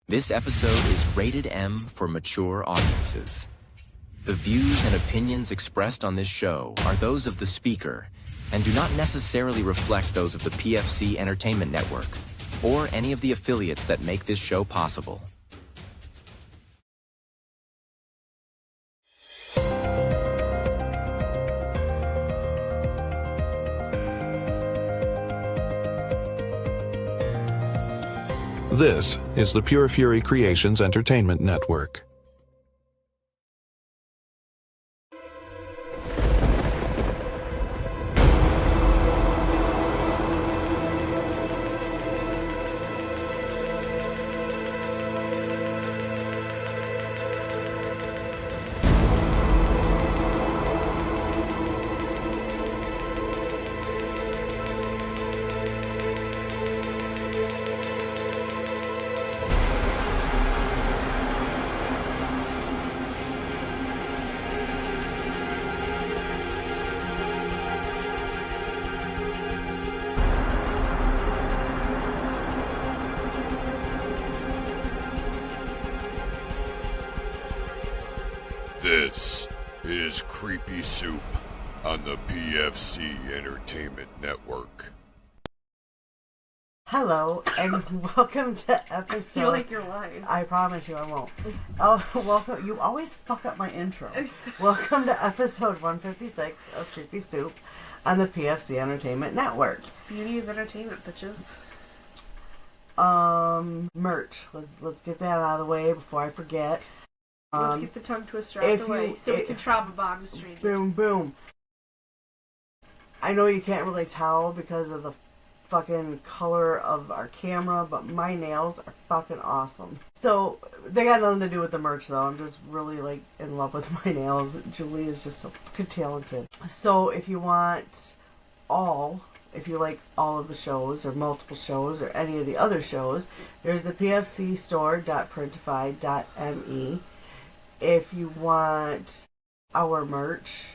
This episode is rated M for mature audiences. The views and opinions expressed on this show are those of the speaker and do not necessarily reflect those of the PFC Entertainment Network or any of the affiliates that make this show possible. This is the Pure Fury Creations Entertainment Network. This is Creepy Soup on the PFC Entertainment Network. Hello, and welcome to episode... I feel like you're lying. I promise you I won't. Oh, welcome. You always fuck up my intro. Welcome to episode 156 of Creepy Soup on the PFC Entertainment Network. Beauty of entertainment, bitches. Merch. Let's get that out of the way before I forget. Let's get the tongue twister out of the way so we can travel bond with strangers. Boom, boom. I know you can't really tell because of the fucking color of our camera, but my nails are fucking awesome. So, they got nothing to do with the merch though. I'm just really like in love with my nails. Julie is just so fucking talented. So, if you like all of the shows or multiple shows or any of the other shows, there's the pfcstore.printify.me. If you want our merch,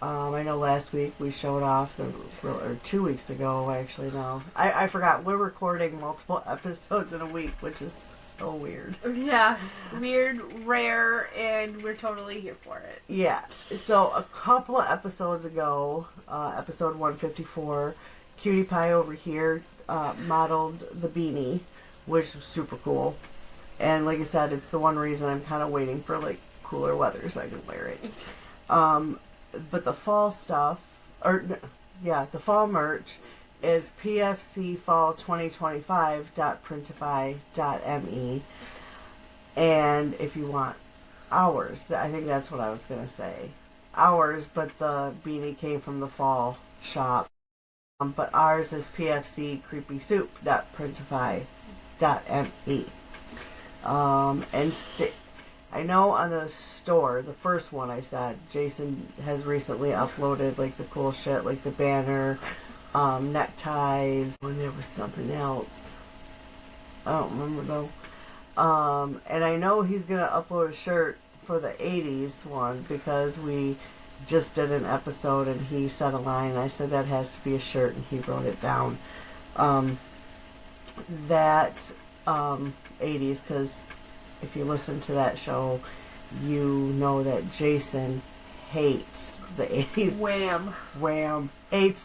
I know last week we showed off, or 2 weeks ago actually now. I forgot, we're recording multiple episodes in a week, which is so weird. Yeah, weird, rare, and we're totally here for it. Yeah, so a couple of episodes ago, episode 154, Cutie Pie over here modeled the beanie, which was super cool. And like I said, it's the one reason I'm kind of waiting for like cooler weather so I can wear it. But the fall stuff, the fall merch is pfcfall2025.printify.me. And if you want ours, I think that's what I was going to say. Ours, but the beanie came from the fall shop. But ours is pfccreepysoup.printify.me. I know on the store, the first one I said, Jason has recently uploaded like the cool shit, like the banner, neckties, and there was something else. I don't remember though. And I know he's gonna upload a shirt for the 80s one because we just did an episode and he said a line. I said that has to be a shirt and he wrote it down. That 80s, because if you listen to that show, you know that Jason hates the 80s. Wham. Hates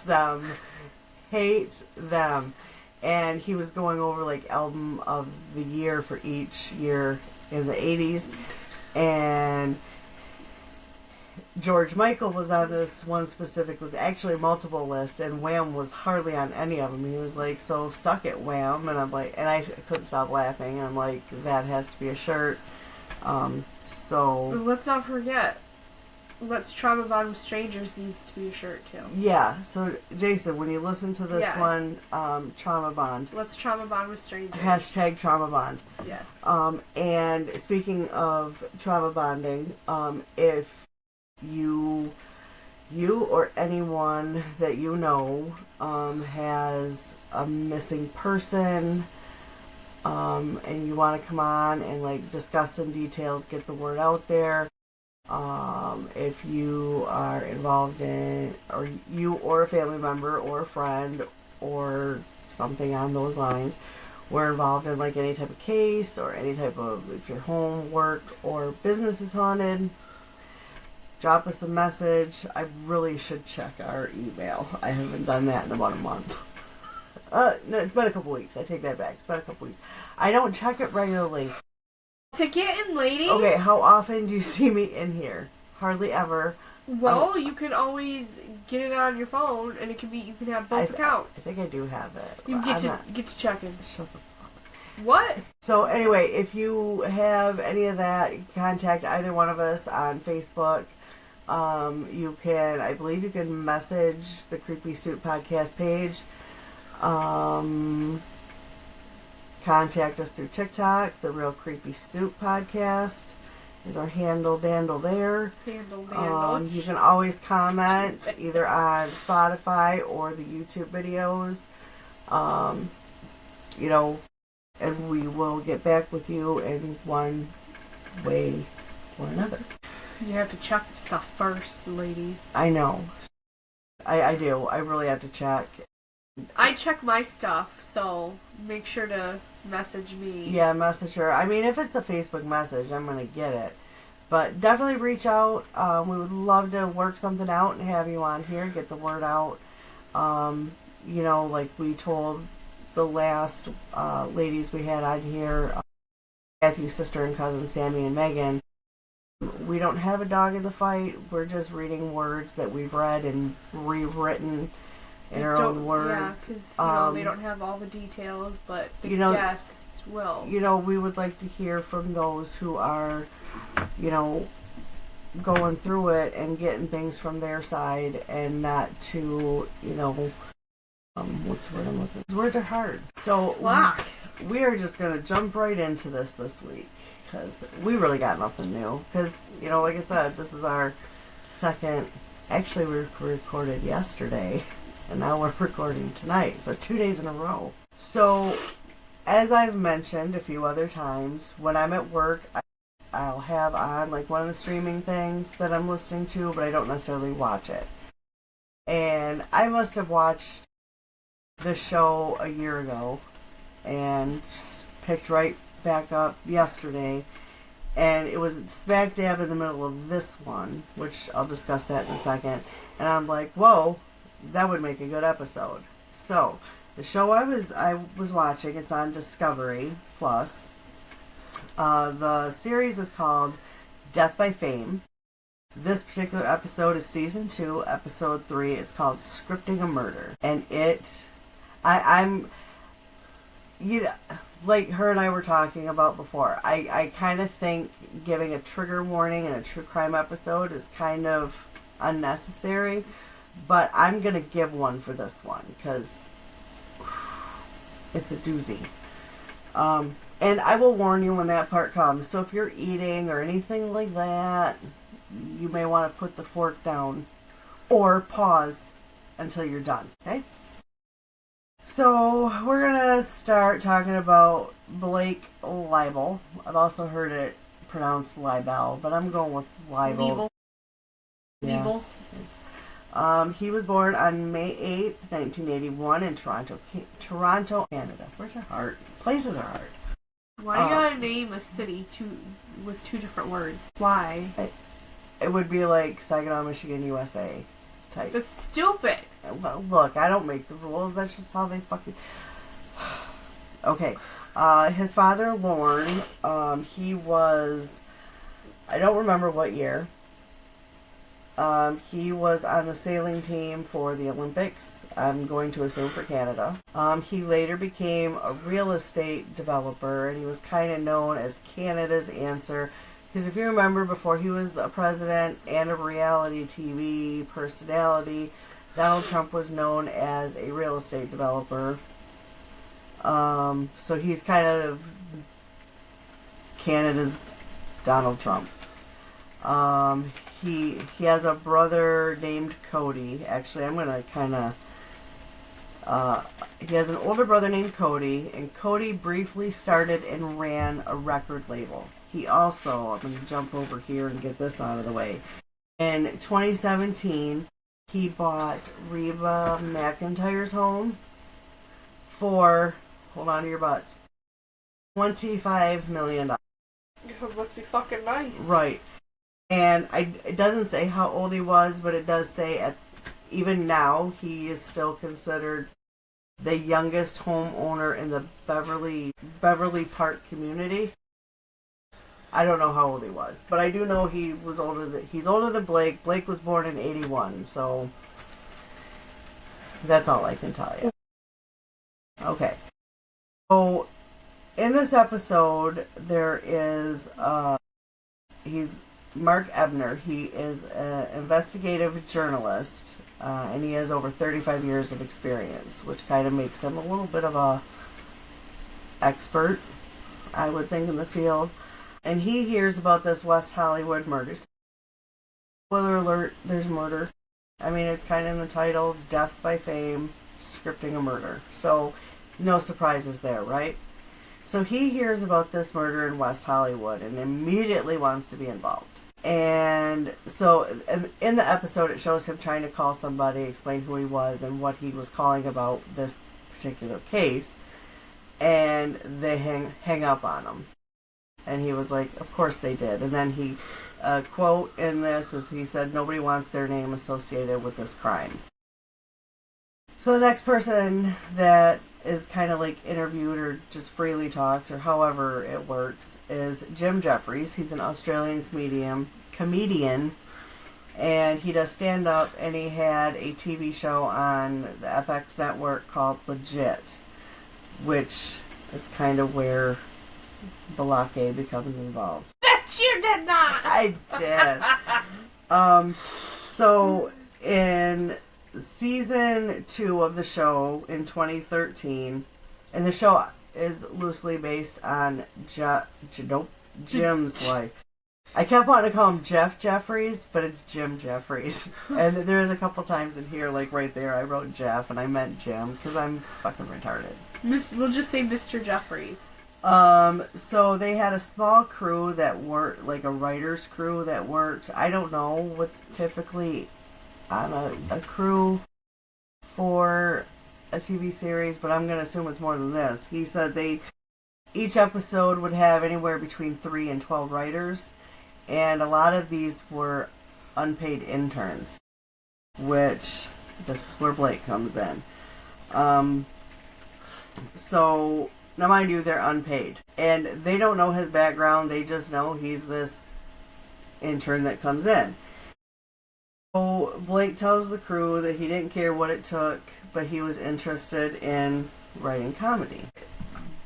them. And he was going over like album of the year for each year in the 80s. And George Michael was on this one specific, was actually multiple list, and Wham was hardly on any of them. He was like, so suck it, Wham. And I'm like, and I couldn't stop laughing. And I'm like, that has to be a shirt. So let's not forget, Let's Trauma Bond with Strangers needs to be a shirt too. Yeah, so Jason, when you listen to this one, Trauma Bond. Let's Trauma Bond with Strangers. Hashtag Trauma Bond. Yes. And speaking of trauma bonding, if you or anyone that you know has a missing person, and you want to come on and like discuss some details, get the word out there. If you are involved in, or you or a family member or a friend or something on those lines we're involved in like any type of case or any type of, if your home, work, or business is haunted, drop us a message. I really should check our email. I haven't done that in about a month. No, it's been a couple weeks. I take that back. It's been a couple weeks. I don't check it regularly. Ticket and lady? Okay, how often do you see me in here? Hardly ever. Well, you can always get it on your phone, and it can be, you can have both accounts. I think I do have it. You get to checking. Shut the fuck. What? So anyway, if you have any of that, contact either one of us on Facebook. You can, I believe you can message the Creepy Soup podcast page. Contact us through TikTok. The Real Creepy Soup podcast is our handle there. You can always comment either on Spotify or the YouTube videos. And we will get back with you in one way or another. You have to check the stuff first, lady. I know. I do. I really have to check. I check my stuff, so make sure to message me. Yeah, message her. I mean, if it's a Facebook message, I'm going to get it. But definitely reach out. We would love to work something out and have you on here, get the word out. Like we told the last ladies we had on here, Matthew's sister and cousin Sammy and Megan, we don't have a dog in the fight. We're just reading words that we've read and rewritten in our own words. Yeah, because they don't have all the details, but the guests will. We would like to hear from those who are, going through it and getting things from their side, and not to, what's the word I'm looking for? Words are hard. So we are just going to jump right into this week, because we really got nothing new. Because, like I said, this is our second, actually we recorded yesterday, and now we're recording tonight, so 2 days in a row. So, as I've mentioned a few other times, when I'm at work, I'll have on like one of the streaming things that I'm listening to, but I don't necessarily watch it. And I must have watched the show a year ago, and picked right back up yesterday, and it was smack dab in the middle of this one, which I'll discuss that in a second, and I'm like, whoa, that would make a good episode. So, the show I was watching, it's on Discovery Plus. The series is called Death by Fame. This particular episode is season 2, episode 3. It's called Scripting a Murder, and I'm like her and I were talking about before, I kind of think giving a trigger warning in a true crime episode is kind of unnecessary, but I'm going to give one for this one, because it's a doozy. And I will warn you when that part comes, so if you're eating or anything like that, you may want to put the fork down or pause until you're done, okay? So, we're going to start talking about Blake Leibel. I've also heard it pronounced Leibel, but I'm going with Leibel. Leibel. Yeah. He was born on May 8th, 1981 in Toronto, Canada. Where's our heart? Places are hard. Why do you gotta name a city with two different words? Why? It would be like Saginaw, Michigan, USA type. That's stupid. Well, look, I don't make the rules. That's just how they fucking... Okay. His father, Lorne, he was... I don't remember what year. He was on the sailing team for the Olympics. I'm going to assume for Canada. He later became a real estate developer, and he was kind of known as Canada's answer. Because if you remember, before he was a president and a reality TV personality, Donald Trump was known as a real estate developer. So he's kind of Canada's Donald Trump. He has a brother named Cody. Actually, I'm going to kind of... he has an older brother named Cody, and Cody briefly started and ran a record label. He also, I'm going to jump over here and get this out of the way. In 2017, he bought Reba McEntire's home for, hold on to your butts, $25 million. It must be fucking nice. Right. And it doesn't say how old he was, but it does say even now he is still considered the youngest homeowner in the Beverly Park community. I don't know how old he was, but I do know he's older than Blake. Blake was born in 81, so that's all I can tell you. Okay. So in this episode there is he's Mark Ebner. He is an investigative journalist, and he has over 35 years of experience, which kind of makes him a little bit of a expert, I would think, in the field. And he hears about this West Hollywood murder. Spoiler alert, there's murder. I mean, it's kind of in the title, Death by Fame, Scripting a Murder. So, no surprises there, right? So he hears about this murder in West Hollywood and immediately wants to be involved. And so in the episode it shows him trying to call somebody, explain who he was and what he was calling about this particular case. And they hang up on him. And he was like, of course they did. And then he, quote in this is he said, nobody wants their name associated with this crime. So the next person that is kind of like interviewed or just freely talks or however it works is Jim Jeffries. He's an Australian comedian, and he does stand up, and he had a TV show on the FX network called Legit, which is kind of where Balake becomes involved. Bet you did not! I did. So in season 2 of the show in 2013, and the show is loosely based on Jim's life. I kept wanting to call him Jeff Jeffries, but it's Jim Jeffries. And there's a couple times in here, like right there, I wrote Jeff and I meant Jim because I'm fucking retarded. We'll just say Mr. Jeffries. So they had a small crew that worked, like a writer's crew that worked. I don't know what's typically on a crew for a TV series, but I'm going to assume it's more than this. He said each episode would have anywhere between 3 and 12 writers, and a lot of these were unpaid interns, which this is where Blake comes in. So now mind you, they're unpaid, and they don't know his background. They just know he's this intern that comes in. So Blake tells the crew that he didn't care what it took, but he was interested in writing comedy.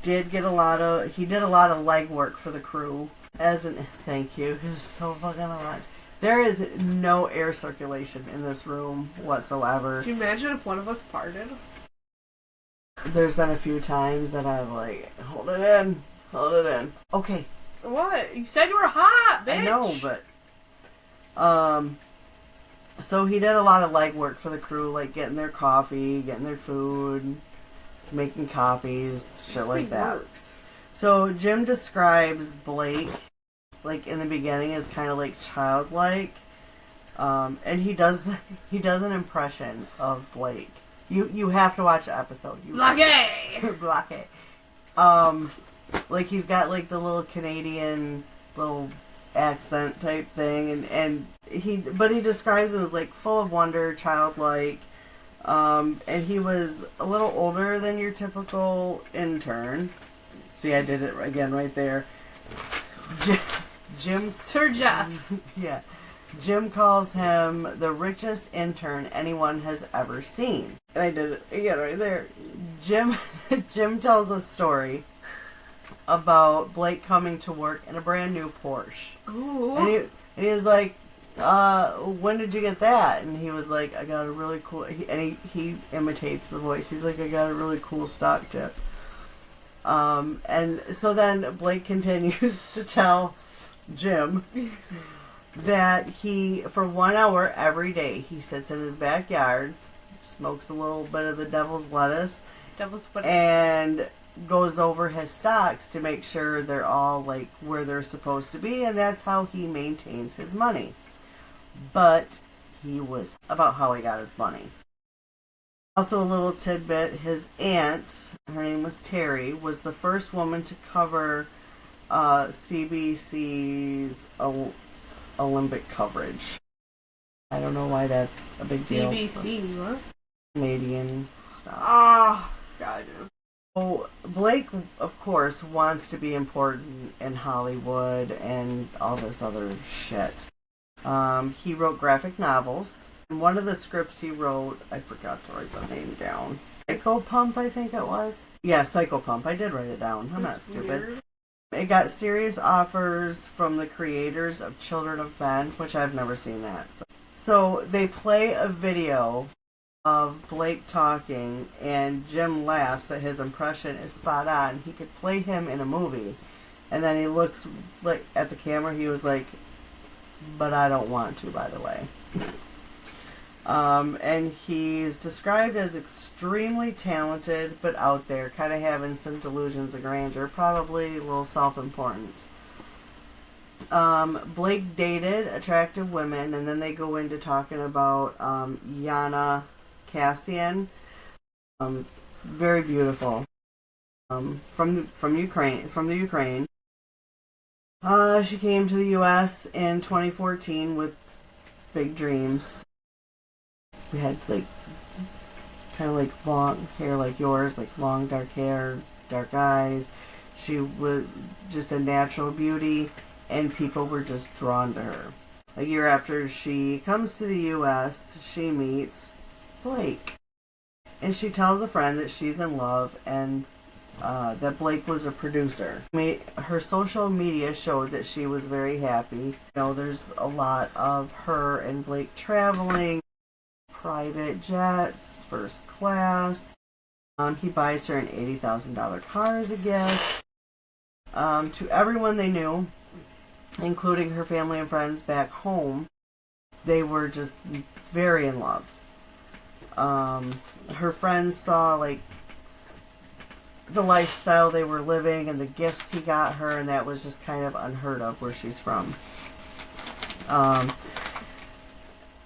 He did a lot of legwork for the crew. Thank you. It was so fucking hot. There is no air circulation in this room whatsoever. Could you imagine if one of us farted? There's been a few times that I've like, hold it in. Okay. What? You said you were hot, bitch! I know, but so he did a lot of legwork for the crew, like getting their coffee, getting their food, making copies, shit like that. Works. So Jim describes Blake, like in the beginning, as kind of like childlike, and he does an impression of Blake. You have to watch the episode. Blake. Like he's got like the little Canadian little accent type thing, and he describes him as like full of wonder, childlike, and he was a little older than your typical intern. See, I did it again right there. Jim, Sir Jeff. Yeah, Jim calls him the richest intern anyone has ever seen. And I did it again right there. Jim tells a story about Blake coming to work in a brand new Porsche. Ooh. And he was like, when did you get that? And he was like, I got a really cool, he imitates the voice. He's like, I got a really cool stock tip. And so then Blake continues to tell Jim that for 1 hour every day, he sits in his backyard, smokes a little bit of the devil's lettuce, and goes over his stocks to make sure they're all like where they're supposed to be, and that's how he maintains his money. But he was about how he got his money. Also, a little tidbit, his aunt, her name was Terry, was the first woman to cover CBC's Olympic coverage. I don't know why that's a big deal. CBC, what? Canadian stuff. Ah, God. So Blake, of course, wants to be important in Hollywood and all this other shit. He wrote graphic novels. And one of the scripts he wrote, I forgot to write the name down. Psycho Pump, I think it was. Yeah, Psycho Pump. I did write it down. I'm not stupid. Weird. It got serious offers from the creators of Children of Men, which I've never seen that. So they play a video of Blake talking, and Jim laughs that his impression is spot on. He could play him in a movie. And then he looks like at the camera, he was like, but I don't want to, by the way. And he's described as extremely talented, but out there, kind of having some delusions of grandeur, probably a little self-important. Blake dated attractive women, and then they go into talking about Yana Kasian, very beautiful, from the Ukraine. She came to the U.S. in 2014 with big dreams. We had like kind of like long hair like yours, like long dark hair, dark eyes. She was just a natural beauty, and people were just drawn to her. A year after she comes to the U.S., she meets Blake, and she tells a friend that she's in love and that Blake was a producer. Her social media showed that she was very happy. You know, there's a lot of her and Blake traveling, private jets, first class. He buys her an $80,000 car as a gift. To everyone they knew, including her family and friends back home, they were just very in love. Her friends saw like the lifestyle they were living and the gifts he got her, and that was just kind of unheard of where she's from.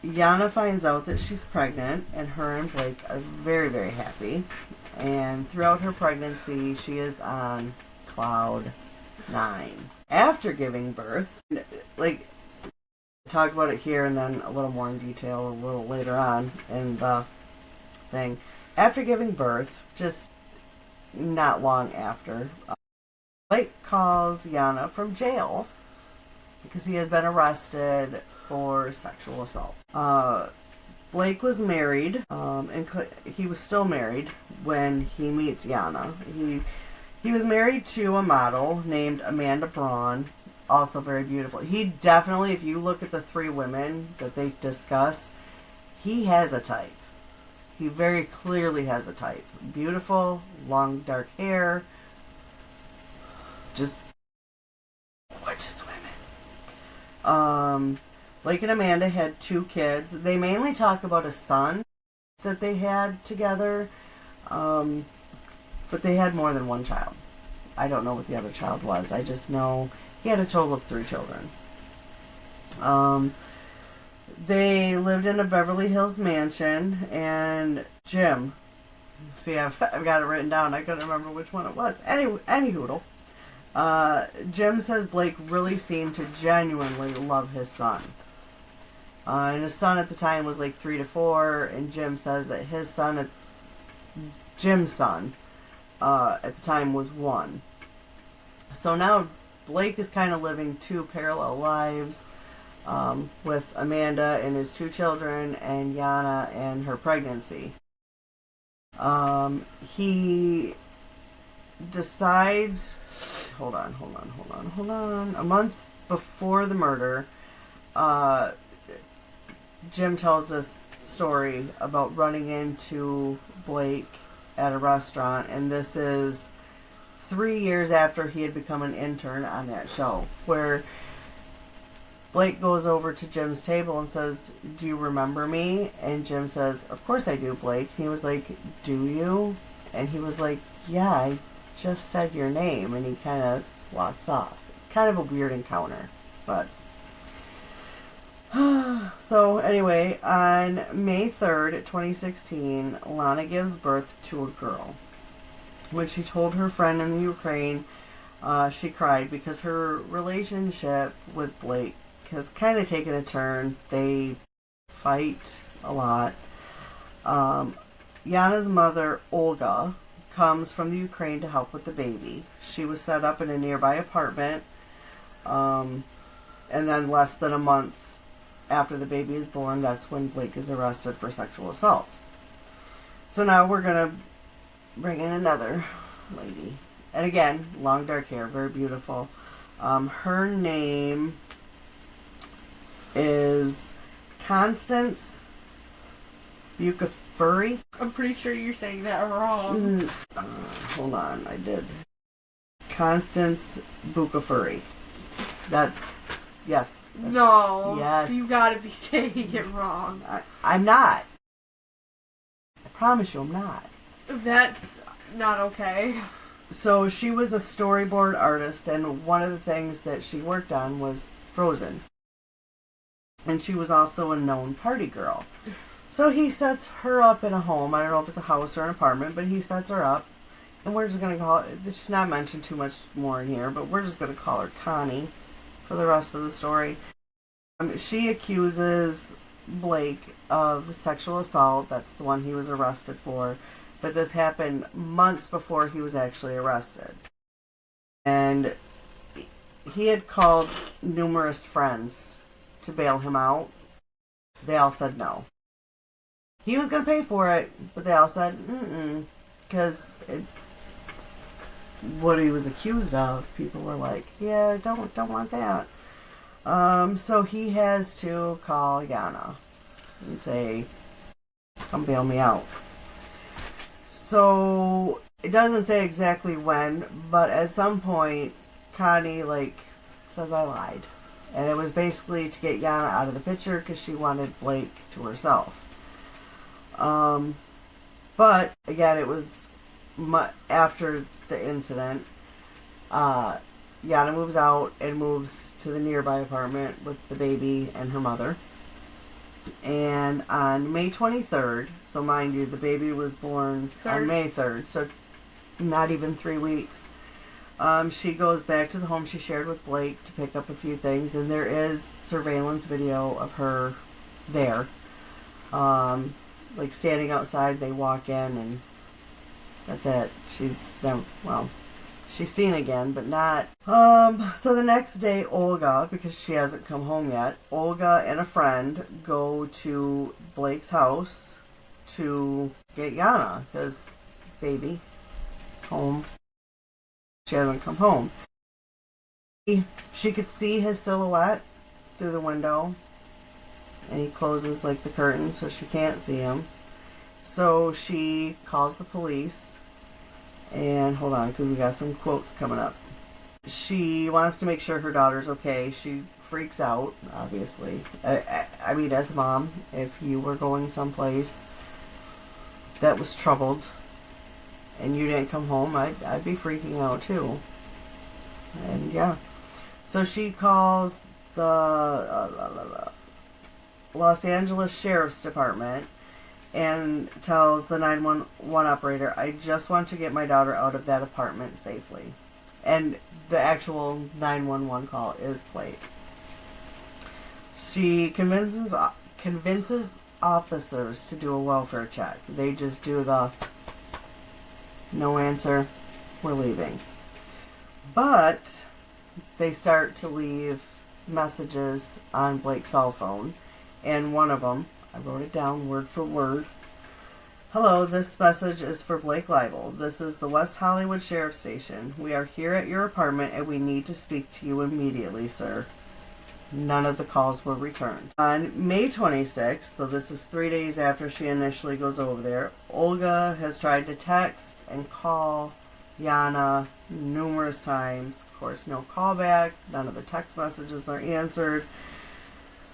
Yana finds out that she's pregnant, and her and Blake are very, very happy. And throughout her pregnancy, she is on cloud 9. After giving birth, like, talk about it here and then a little more in detail a little later on in the thing. After giving birth, just not long after, Blake calls Yana from jail because he has been arrested for sexual assault. Blake was married, and he was still married when he meets Yana. He was married to a model named Amanda Braun, also very beautiful. He definitely, if you look at the 3 women that they discuss, he has a type. He very clearly has a type. Beautiful, long dark hair, just gorgeous women. Blake and Amanda had 2 kids. They mainly talk about a son that they had together, but they had more than one child. I don't know what the other child was. I just know he had a total of 3 children. They lived in a Beverly Hills mansion, and Jim, see, I've got it written down. I couldn't remember which one it was. Any hoodle. Jim says Blake really seemed to genuinely love his son. And his son at the time was like 3 to 4, and Jim says that Jim's son at the time was 1. So now Blake is kind of living 2 parallel lives, with Amanda and his 2 children, and Yana and her pregnancy. He decides, hold on. A month before the murder, Jim tells this story about running into Blake at a restaurant, and this is 3 years after he had become an intern on that show, where Blake goes over to Jim's table and says, "Do you remember me?" And Jim says, "Of course I do, Blake." He was like, "Do you?" And he was like, "Yeah, I just said your name." And he kind of walks off. It's kind of a weird encounter, but So anyway, on May 3rd, 2016, Lana gives birth to a girl. When she told her friend in the Ukraine, she cried because her relationship with Blake has kind of taken a turn. They fight a lot. Yana's mother, Olga, comes from the Ukraine to help with the baby. She was set up in a nearby apartment, and then less than a month after the baby is born, that's when Blake is arrested for sexual assault. So now we're going to bring in another lady. And again, long dark hair, very beautiful. Her name is Constance Bucafuri. I'm pretty sure you're saying that wrong. Hold on, I did. Constance Bucafuri. That's, yes. No. Yes. You gotta be saying it wrong. I'm not. I promise you I'm not. That's not okay. So she was a storyboard artist, and one of the things that she worked on was Frozen. And she was also a known party girl. So he sets her up in a home. I don't know if it's a house or an apartment, but he sets her up. And we're just going to call it, she's not mentioned too much more in here, but we're just going to call her Connie for the rest of the story. She accuses Blake of sexual assault. That's the one he was arrested for. But this happened months before he was actually arrested. And he had called numerous friends to bail him out. They all said no. He was going to pay for it, but they all said, because what he was accused of, people were like, yeah, don't want that. So he has to call Yana and say, come bail me out. So it doesn't say exactly when, but at some point, Connie says I lied, and it was basically to get Yana out of the picture because she wanted Blake to herself. But again, it was after the incident. Yana moves out and moves to the nearby apartment with the baby and her mother. And on May 23rd, so mind you, the baby was born on May 3rd, so not even 3 weeks. She goes back to the home she shared with Blake to pick up a few things, and there is surveillance video of her there. Standing outside, they walk in, and that's it. She's seen again, but not. So the next day, Olga, because she hasn't come home yet, Olga and a friend go to Blake's house to get Yana, because baby, home. She hasn't come home. She could see his silhouette through the window, and he closes the curtain so she can't see him. So she calls the police, and hold on, because we got some quotes coming up. She wants to make sure her daughter's okay. She freaks out, obviously. I mean, as a mom, if you were going someplace that was troubled and you didn't come home, I'd be freaking out too. And yeah. So she calls the Los Angeles Sheriff's Department and tells the 911 operator, I just want to get my daughter out of that apartment safely. And the actual 911 call is played. She convinces officers to do a welfare check. They just do the no answer, we're leaving. But they start to leave messages on Blake's cell phone, and one of them, I wrote it down word for word. Hello, this message is for Blake Leibel. This is the West Hollywood Sheriff Station. We are here at your apartment and we need to speak to you immediately, sir. None of the calls were returned. On May 26th, so this is 3 days after she initially goes over there, Olga has tried to text and call Yana numerous times. Of course, no callback. None of the text messages are answered.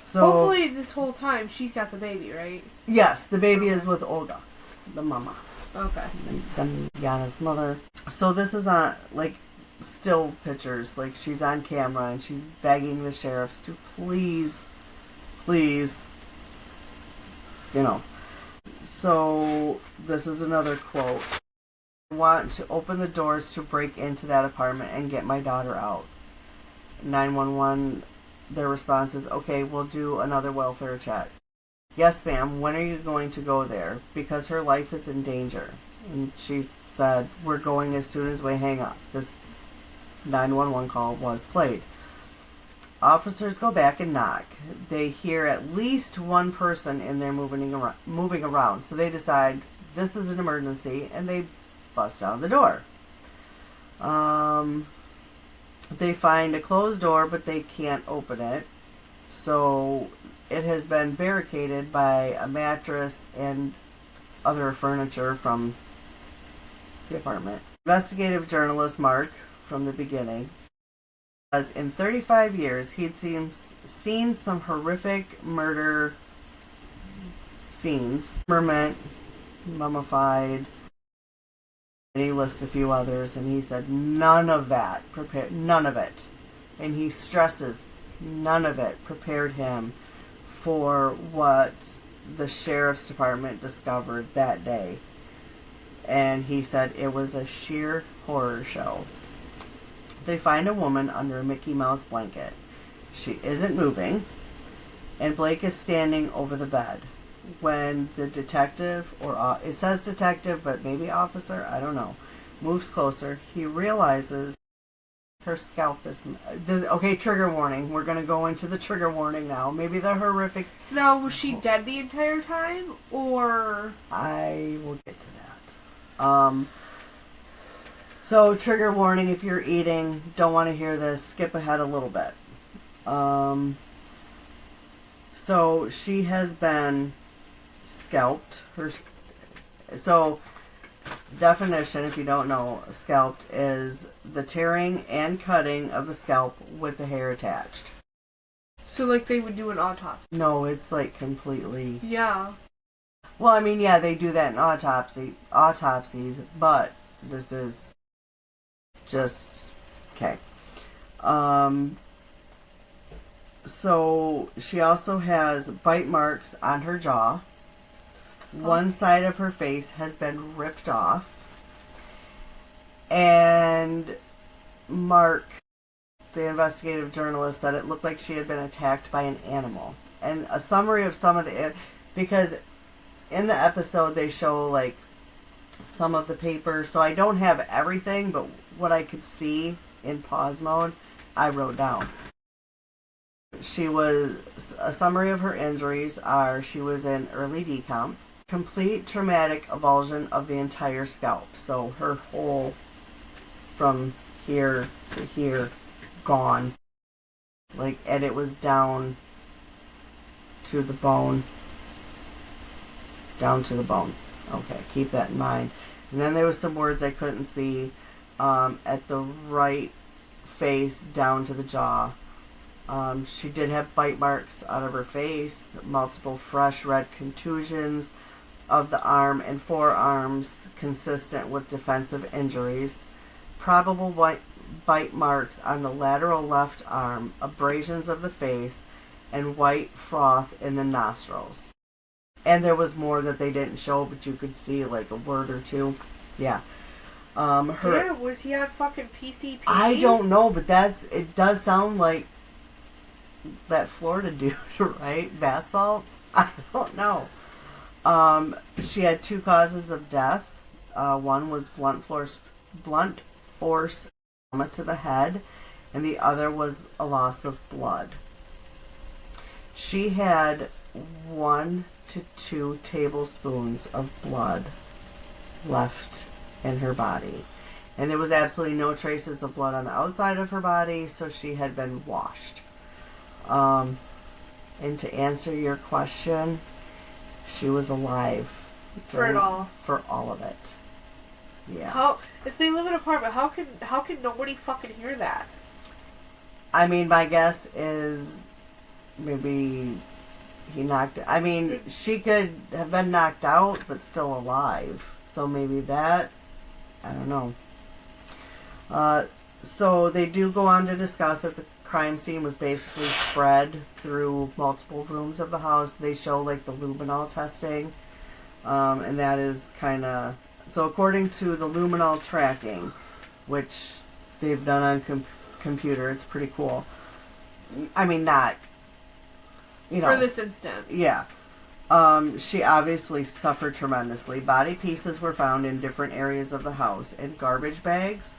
So, hopefully this whole time she's got the baby, right? Yes, the baby is with Olga, the mama. Okay. And Yana's mother. So this is on, still pictures. She's on camera and she's begging the sheriffs to please please, you know. So this is another quote. I want to open the doors to break into that apartment and get my daughter out. 911, their response is, okay, we'll do another welfare check. Yes, ma'am, when are you going to go there? Because her life is in danger. And she said, we're going as soon as we hang up. This 911 call was played. Officers go back and knock. They hear at least one person in there moving around. So they decide this is an emergency, and they bust down the door. They find a closed door, but they can't open it. So it has been barricaded by a mattress and other furniture from the apartment. Investigative journalist Mark, from the beginning, says in 35 years he'd seen some horrific murder scenes. Merment, mummified, and he lists a few others, and he said none of it. And he stresses none of it prepared him for what the sheriff's department discovered that day. And he said it was a sheer horror show. They find a woman under a Mickey Mouse blanket. She isn't moving, and Blake is standing over the bed. When the detective, or it says detective, but maybe officer, I don't know, moves closer, he realizes her scalp is... Okay, trigger warning. We're going to go into the trigger warning now. Maybe the horrific... Now, was she dead the entire time, or... I will get to that. So, trigger warning, if you're eating, don't want to hear this, skip ahead a little bit. So, she has been scalped. So, definition, if you don't know, scalped is the tearing and cutting of the scalp with the hair attached. So, like, they would do an autopsy? No, it's like completely... Yeah. Well, I mean, yeah, they do that in autopsies, but this is just... Okay. So, she also has bite marks on her jaw. One side of her face has been ripped off. And Mark, the investigative journalist, said it looked like she had been attacked by an animal. And a summary of some of the... Because in the episode they show, like, some of the paper. So I don't have everything, but what I could see in pause mode, I wrote down. A summary of her injuries are she was in early decomp, complete traumatic avulsion of the entire scalp. So her whole, from here to here, gone. Like, and it was down to the bone. Down to the bone. Okay, keep that in mind. And then there was some words I couldn't see at the right face down to the jaw. She did have bite marks out of her face, multiple fresh red contusions of the arm and forearms consistent with defensive injuries, probable bite marks on the lateral left arm, abrasions of the face, and white froth in the nostrils. And there was more that they didn't show, but you could see like a word or two. Yeah. Was he on fucking PCP? I don't know, but it does sound like that Florida dude, right? Bath salts? I don't know. She had 2 causes of death. One was blunt force trauma to the head, and the other was a loss of blood. She had 1 to 2 tablespoons of blood left in her body. And there was absolutely no traces of blood on the outside of her body, so she had been washed. And to answer your question, she was alive. For it all. For all of it. Yeah. How, if they live in an apartment, how can nobody fucking hear that? I mean, my guess is maybe she could have been knocked out, but still alive. So maybe that, I don't know. So they do go on to discuss that the crime scene was basically spread through multiple rooms of the house. They show like the luminol testing, and that is kind of so. According to the luminol tracking, which they've done on computer, it's pretty cool. I mean, not for this instance. Yeah. She obviously suffered tremendously. Body pieces were found in different areas of the house in garbage bags,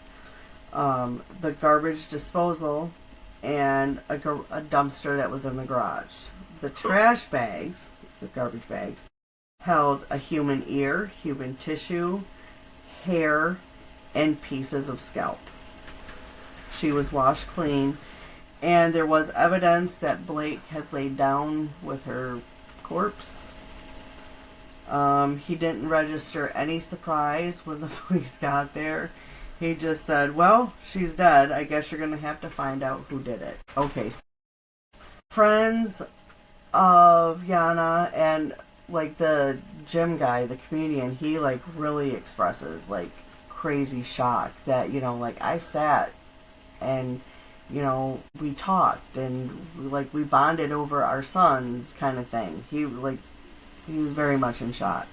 the garbage disposal, and a dumpster that was in the garage. The trash bags, the garbage bags, held a human ear, human tissue, hair, and pieces of scalp. She was washed clean, and there was evidence that Blake had laid down with her corpse. He didn't register any surprise when the police got there. He just said, well, she's dead. I guess you're going to have to find out who did it. Okay. So friends of Yana and like the gym guy, the comedian, he like really expresses like crazy shock that, you know, like I sat and, you know, we talked and like we bonded over our sons kind of thing. He was very much in shock.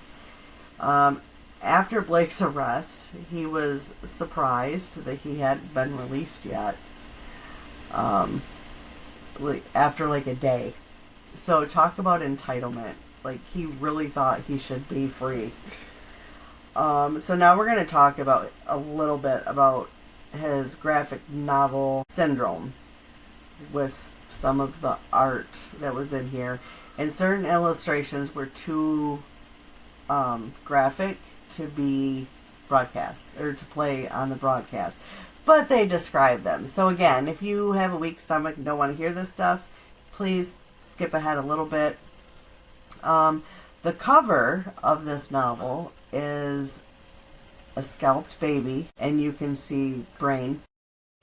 After Blake's arrest, he was surprised that he hadn't been released yet. After like a day. So talk about entitlement. Like he really thought he should be free. So now we're going to talk about a little bit about his graphic novel syndrome with some of the art that was in here. And certain illustrations were too graphic to be broadcast or to play on the broadcast. But they describe them. So again, if you have a weak stomach and don't want to hear this stuff, please skip ahead a little bit. The cover of this novel is a scalped baby, and you can see brain.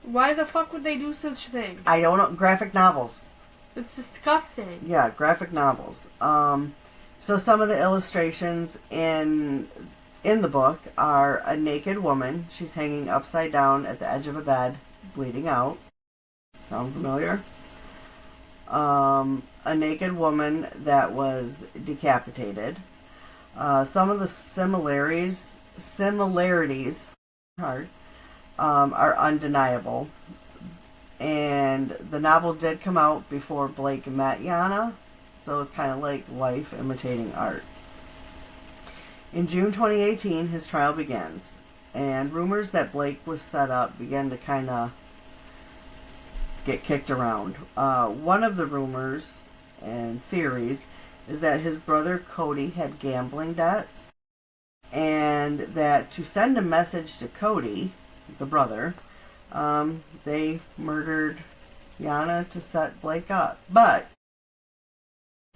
Why the fuck would they do such things? I don't know. Graphic novels. It's disgusting. Yeah, graphic novels. So some of the illustrations in the book are a naked woman. She's hanging upside down at the edge of a bed, bleeding out. Sound familiar? A naked woman that was decapitated. Some of the similarities are undeniable. And the novel did come out before Blake met Yana, so it's kind of like life imitating art. In June 2018, his trial begins, and rumors that Blake was set up began to kind of get kicked around. One of the rumors and theories is that his brother Cody had gambling debts, and that to send a message to Cody, the brother, they murdered Yana to set Blake up. But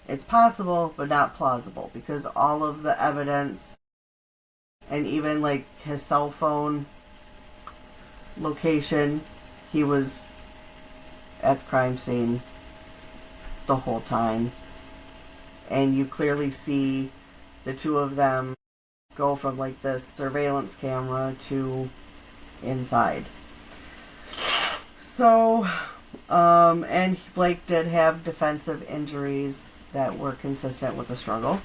it's possible, but not plausible, because all of the evidence and even like his cell phone location, he was at the crime scene the whole time. And you clearly see the two of them go from like this surveillance camera to inside. So, and Blake did have defensive injuries that were consistent with the struggle.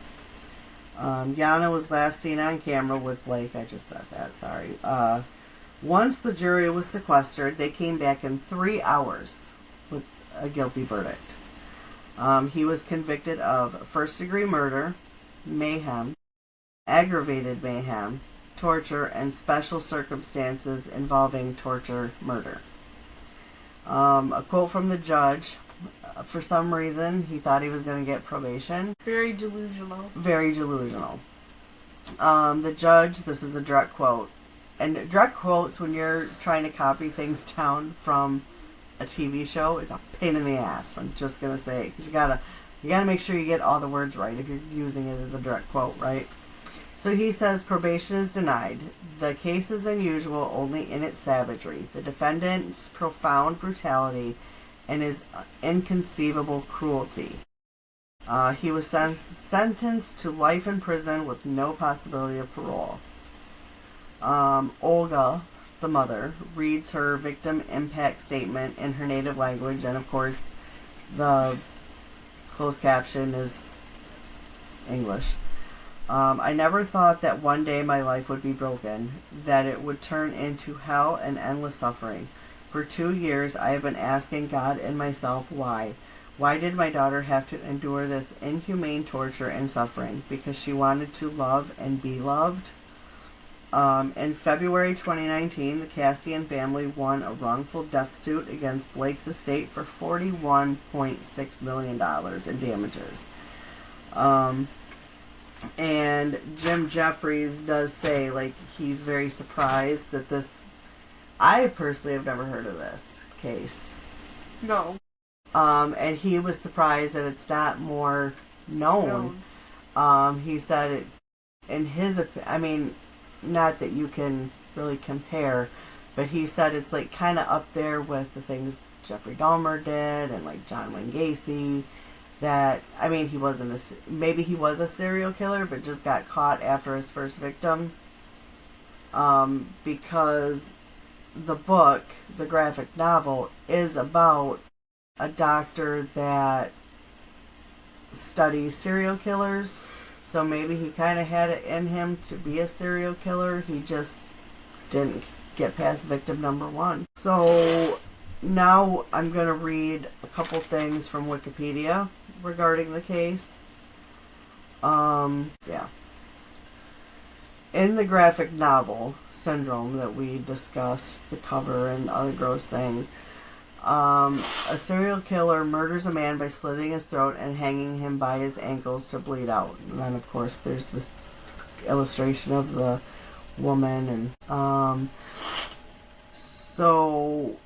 Yana was last seen on camera with Blake. I just said that, sorry. Once the jury was sequestered, they came back in 3 hours with a guilty verdict. He was convicted of first-degree murder, mayhem, aggravated mayhem, torture, and special circumstances involving torture, murder. A quote from the judge: for some reason, he thought he was going to get probation. Very delusional. Very delusional. The judge, this is a direct quote. And direct quotes, when you're trying to copy things down from a TV show, is a pain in the ass. I'm just going to say, because you gotta make sure you get all the words right if you're using it as a direct quote, right? So he says, probation is denied. The case is unusual only in its savagery, the defendant's profound brutality, and his inconceivable cruelty. He was sentenced to life in prison with no possibility of parole. Olga, the mother, reads her victim impact statement in her native language, and of course, the closed caption is English. I never thought that one day my life would be broken, that it would turn into hell and endless suffering. For 2 years, I have been asking God and myself why. Why did my daughter have to endure this inhumane torture and suffering? Because she wanted to love and be loved? In February 2019, the Kasian family won a wrongful death suit against Blake's estate for $41.6 million in damages. And Jim Jeffries does say, like, he's very surprised that this... I personally have never heard of this case. No. And he was surprised that it's not more known. He said it, in his... I mean, not that you can really compare, but he said it's, like, kind of up there with the things Jeffrey Dahmer did and, like, John Wayne Gacy. That, I mean, maybe he was a serial killer, but just got caught after his first victim. Because the book, the graphic novel, is about a doctor that studies serial killers. So maybe he kind of had it in him to be a serial killer. He just didn't get past victim number 1. So now I'm going to read a couple things from Wikipedia regarding the case. Yeah. In the graphic novel Syndrome that we discussed, the cover and other gross things, a serial killer murders a man by slitting his throat and hanging him by his ankles to bleed out. And then, of course, there's this illustration of the woman. And so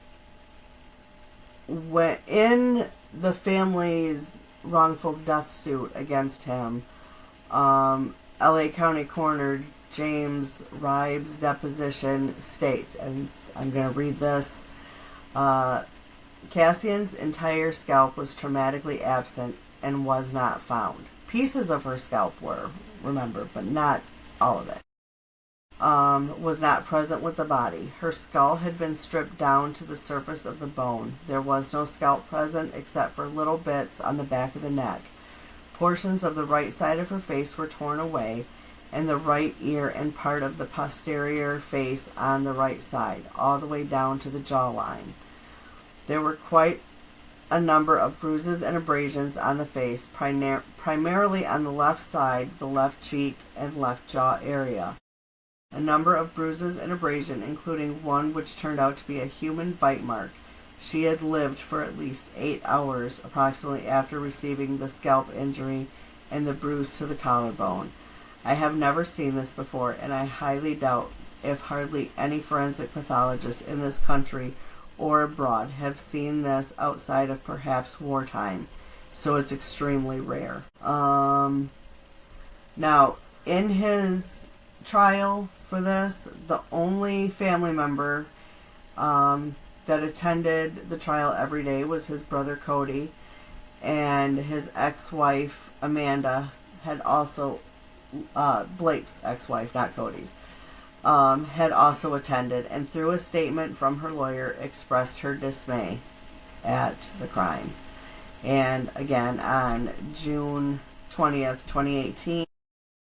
when in the family's wrongful death suit against him, LA County Coroner James Ribe's deposition states, and I'm going to read this, Kasian's entire scalp was traumatically absent and was not found. Pieces of her scalp were, remember, but not all of it. Was not present with the body. Her skull had been stripped down to the surface of the bone. There was no scalp present except for little bits on the back of the neck. Portions of the right side of her face were torn away, and the right ear and part of the posterior face on the right side, all the way down to the jawline. There were quite a number of bruises and abrasions on the face, primarily on the left side, the left cheek, and left jaw area. A number of bruises and abrasion, including one which turned out to be a human bite mark. She had lived for at least 8 hours, approximately, after receiving the scalp injury and the bruise to the collarbone. I have never seen this before, and I highly doubt if hardly any forensic pathologists in this country or abroad have seen this outside of perhaps wartime, so it's extremely rare. Now, in his trial for this, the only family member that attended the trial every day was his brother Cody, and his ex-wife Amanda had also, Blake's ex-wife, not Cody's, had also attended, and through a statement from her lawyer expressed her dismay at the crime. And again, on June 20th, 2018,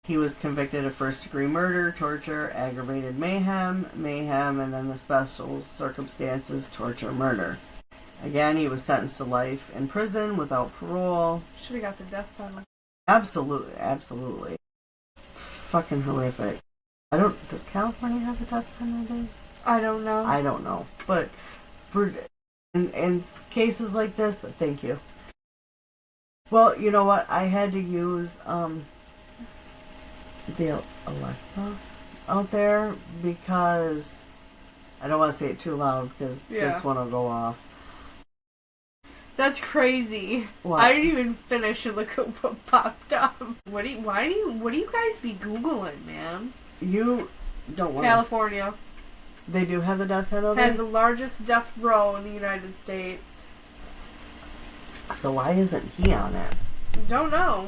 he was convicted of first-degree murder, torture, aggravated mayhem, and then the special circumstances, torture, murder. Again, he was sentenced to life in prison without parole. Should have got the death penalty. Absolutely. Fucking horrific. Does California have a death penalty? I don't know. I don't know. But in cases like this, thank you. Well, you know what? I had to use the Alexa out there because I don't want to say it too loud because this one will go off. That's crazy. What? I didn't even finish and look at what popped up. What do you guys be Googling, man? You don't want California. They do have the death penalty? Has the largest death row in the United States. So why isn't he on it? Don't know.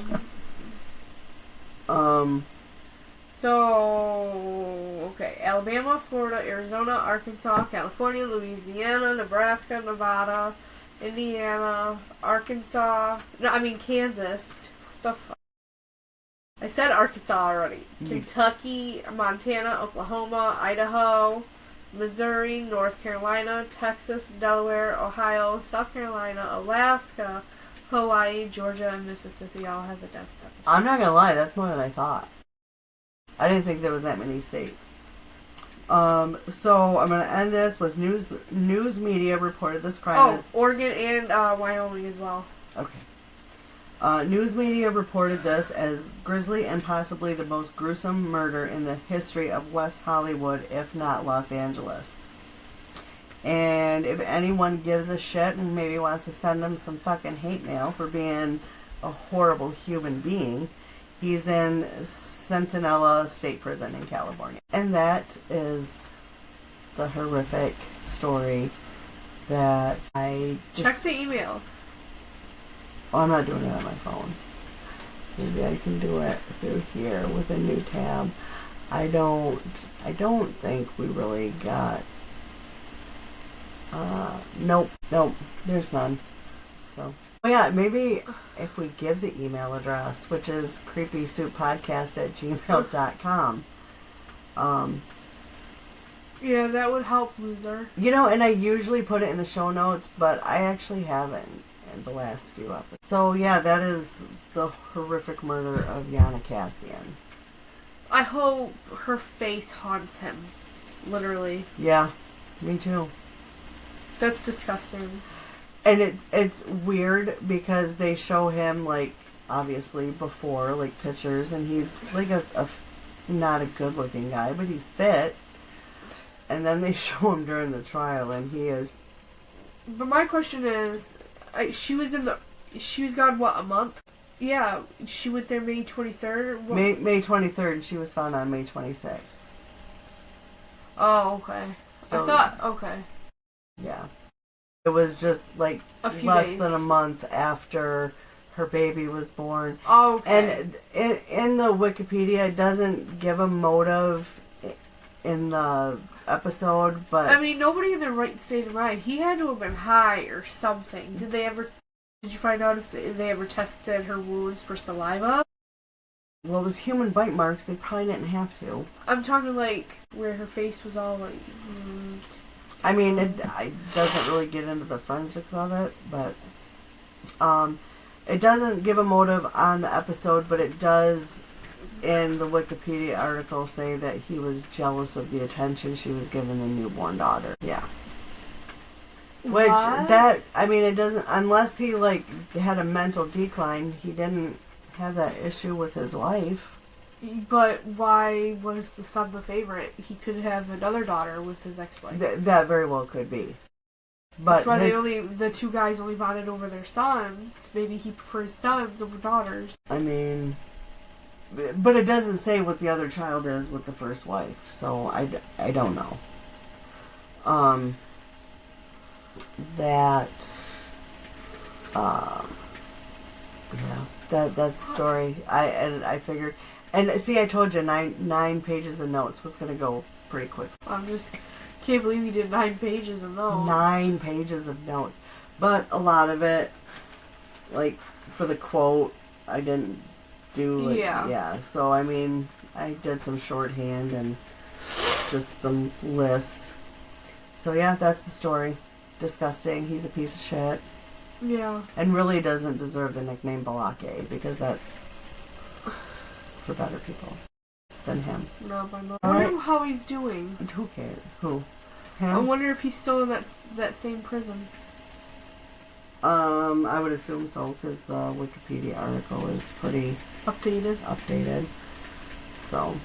So, okay, Alabama, Florida, Arizona, Arkansas, California, Louisiana, Nebraska, Nevada, Indiana, Kansas. What the fuck? I said Arkansas already. Kentucky, Montana, Oklahoma, Idaho, Missouri, North Carolina, Texas, Delaware, Ohio, South Carolina, Alaska, Hawaii, Georgia, and Mississippi all have a death penalty. I'm not gonna lie, that's more than I thought. I didn't think there was that many states. So I'm gonna end this with news media reported this crime. Oh, Oregon and Wyoming as well. Okay. News media reported this as grisly and possibly the most gruesome murder in the history of West Hollywood, if not Los Angeles. And if anyone gives a shit and maybe wants to send him some fucking hate mail for being a horrible human being, he's in Centinela State Prison in California. And that is the horrific story that I just... Check the email. Oh, I'm not doing it on my phone. Maybe I can do it through here with a new tab. I don't think we really got... Nope, there's none. So, yeah, maybe if we give the email address, which is creepysouppodcast@gmail.com. Yeah, that would help, loser. You know, and I usually put it in the show notes, but I actually haven't in the last few episodes. So, yeah, that is the horrific murder of Yana Kasian. I hope her face haunts him. Literally. Yeah, me too. That's disgusting. And it's weird because they show him, like, obviously before, like, pictures, and he's, like, a not a good-looking guy, but he's fit. And then they show him during the trial, and he is... But my question is, she was gone, what, a month? Yeah, she went there May 23rd? May 23rd, and she was found on May 26th. Oh, okay. So, I thought, okay. Yeah. It was just, like, less than a month after her baby was born. Oh, okay. And in the Wikipedia, it doesn't give a motive in the episode, but... I mean, nobody in their right state of mind. He had to have been high or something. Did you find out if they ever tested her wounds for saliva? Well, it was human bite marks. They probably didn't have to. I'm talking, like, where her face was all, like... I mean, it doesn't really get into the forensics of it, but it doesn't give a motive on the episode, but it does, in the Wikipedia article, say that he was jealous of the attention she was giving the newborn daughter. Yeah. Which, it doesn't, unless he, like, had a mental decline, he didn't have that issue with his life. But why was the son the favorite? He could have another daughter with his ex-wife. That very well could be. But that's why the two guys only bonded over their sons. Maybe he prefers sons over daughters. I mean, but it doesn't say what the other child is with the first wife, so I don't know. That's the story. I figured. And see, I told you 9 pages of notes was going to go pretty quick. Can't believe you did 9 pages of notes. 9 pages of notes. But a lot of it, like, for the quote, I didn't do, like, yeah. So, I mean, I did some shorthand and just some lists. So, yeah, that's the story. Disgusting. He's a piece of shit. Yeah. And really doesn't deserve the nickname Balake, because that's for better people than him. No, I wonder how he's doing. Who cares? Who? Him? I wonder if he's still in that same prison. I would assume so, because the Wikipedia article is pretty updated. So,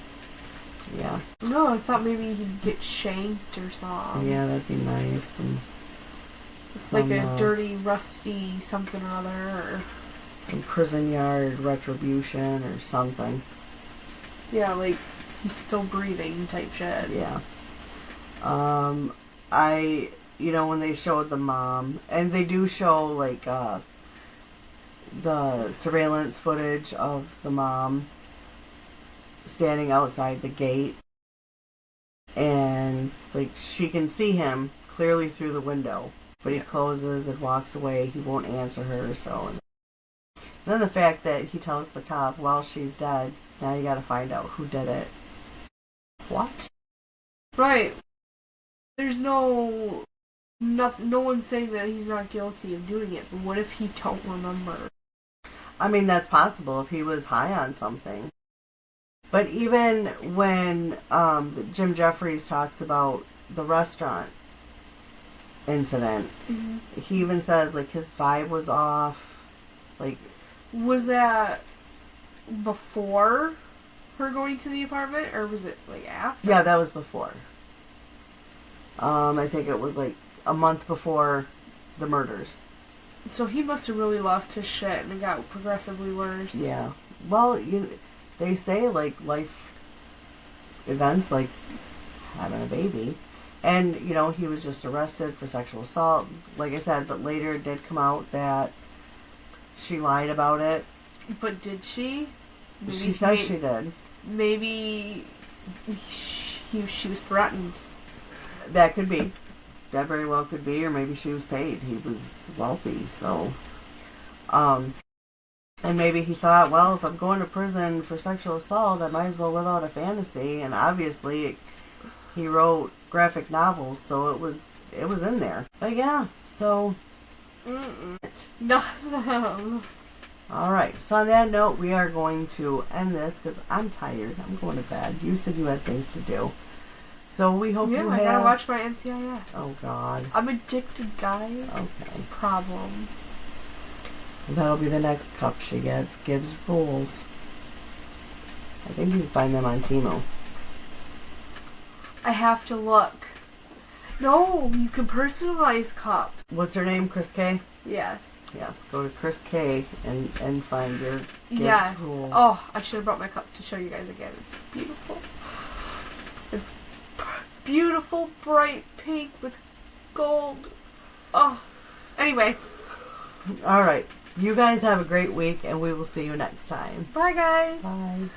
yeah. No, I thought maybe he'd get shanked or something. Yeah, that'd be nice. And like a dirty, rusty something or other, or some prison yard retribution or something. Yeah, like he's still breathing type shit. Yeah. When they showed the mom, and they do show, like, the surveillance footage of the mom, standing outside the gate, and like she can see him clearly through the window, but he closes and walks away. He won't answer her. So, and then the fact that he tells the cop, "Well, she's dead. Now you got to find out who did it." What? Right. There's no one's saying that he's not guilty of doing it, but what if he don't remember? I mean, that's possible if he was high on something. But even when Jim Jeffries talks about the restaurant incident, he even says, like, his vibe was off. Like, was that before her going to the apartment, or was it, like, after? Yeah, that was before. I think it was, like, a month before the murders. So he must have really lost his shit, and it got progressively worse. Yeah. Well, they say, like, life events, like having a baby. And, he was just arrested for sexual assault, like I said, but later it did come out that she lied about it. But did she? Maybe she said she did. Maybe she was threatened. That could be. That very well could be, or maybe she was paid. He was wealthy, so. And maybe he thought, well, if I'm going to prison for sexual assault, I might as well live out a fantasy. And obviously, he wrote graphic novels, so it was in there. But yeah, so. No. All right. So on that note, we are going to end this because I'm tired. I'm going to bed. You said you had things to do. So we hope you have... I gotta watch my NCIS. Oh, God. I'm addicted, guys. Okay. It's a problem. That'll be the next cup she gets. Gibbs Rules. I think you can find them on Timo. I have to look. No, you can personalize cups. What's her name? Chris K? Yes. Yes. Go to Chris K and find your Gibbs Rules. Oh, I should have brought my cup to show you guys again. It's beautiful. It's beautiful, bright pink with gold. Oh. Anyway. All right. You guys have a great week, and we will see you next time. Bye, guys. Bye.